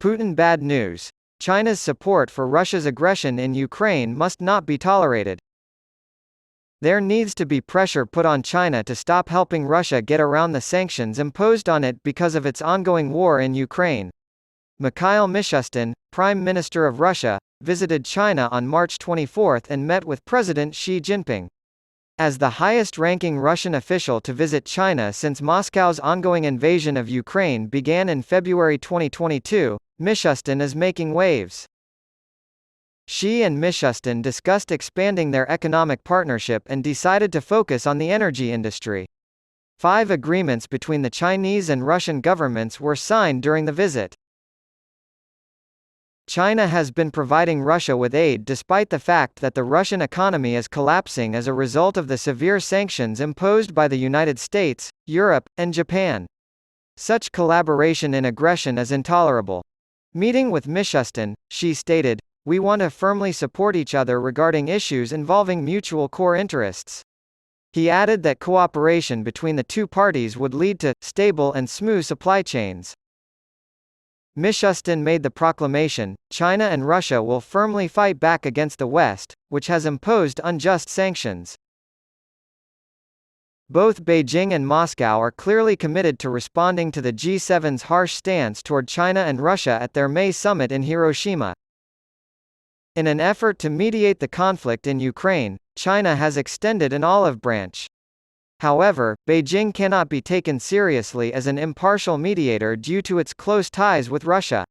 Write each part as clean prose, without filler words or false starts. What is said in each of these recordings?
Putin Bad News. China's support for Russia's aggression in Ukraine must not be tolerated. There needs to be pressure put on China to stop helping Russia get around the sanctions imposed on it because of its ongoing war in Ukraine. Mikhail Mishustin, Prime Minister of Russia, visited China on March 24 and met with President Xi Jinping. As the highest-ranking Russian official to visit China since Moscow's ongoing invasion of Ukraine began in February 2022, Mishustin is making waves. Xi and Mishustin discussed expanding their economic partnership and decided to focus on the energy industry. 5 agreements between the Chinese and Russian governments were signed during the visit. China has been providing Russia with aid despite the fact that the Russian economy is collapsing as a result of the severe sanctions imposed by the United States, Europe, and Japan. Such collaboration in aggression is intolerable. Meeting with Mishustin, Xi stated, "We want to firmly support each other regarding issues involving mutual core interests." He added that cooperation between the two parties would lead to stable and smooth supply chains. Mishustin made the proclamation, "China and Russia will firmly fight back against the West, which has imposed unjust sanctions." Both Beijing and Moscow are clearly committed to responding to the G7's harsh stance toward China and Russia at their May summit in Hiroshima. In an effort to mediate the conflict in Ukraine, China has extended an olive branch. However, Beijing cannot be taken seriously as an impartial mediator due to its close ties with Russia.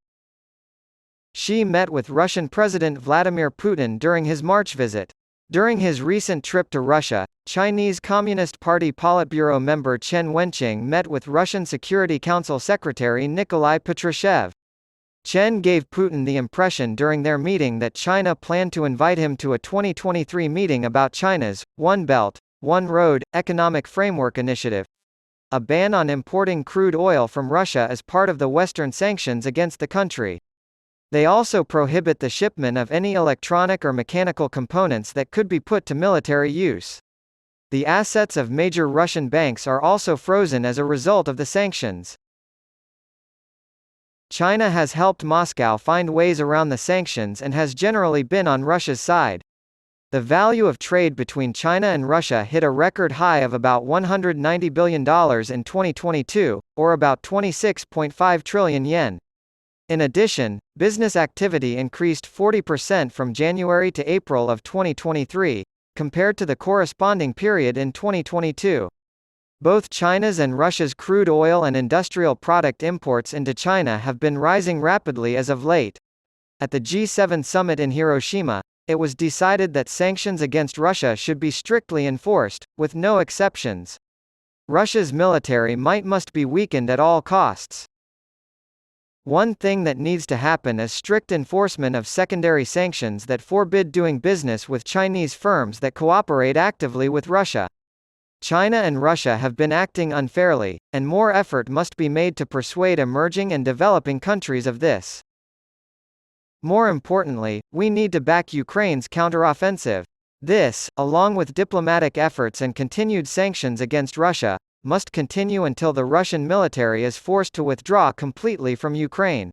Xi met with Russian President Vladimir Putin during his March visit. During his recent trip to Russia, Chinese Communist Party Politburo member Chen Wenqing met with Russian Security Council Secretary Nikolai Patrushev. Chen gave Putin the impression during their meeting that China planned to invite him to a 2023 meeting about China's One Belt, One Road economic framework initiative. A ban on importing crude oil from Russia as part of the Western sanctions against the country. They also prohibit the shipment of any electronic or mechanical components that could be put to military use. The assets of major Russian banks are also frozen as a result of the sanctions. China has helped Moscow find ways around the sanctions and has generally been on Russia's side. The value of trade between China and Russia hit a record high of about $190 billion in 2022, or about 26.5 trillion yen. In addition, business activity increased 40% from January to April of 2023, compared to the corresponding period in 2022. Both China's and Russia's crude oil and industrial product imports into China have been rising rapidly as of late. At the G7 summit in Hiroshima, it was decided that sanctions against Russia should be strictly enforced, with no exceptions. Russia's military might must be weakened at all costs. One thing that needs to happen is strict enforcement of secondary sanctions that forbid doing business with Chinese firms that cooperate actively with Russia. China and Russia have been acting unfairly, and more effort must be made to persuade emerging and developing countries of this. More importantly, we need to back Ukraine's counteroffensive. This, along with diplomatic efforts and continued sanctions against Russia, must continue until the Russian military is forced to withdraw completely from Ukraine.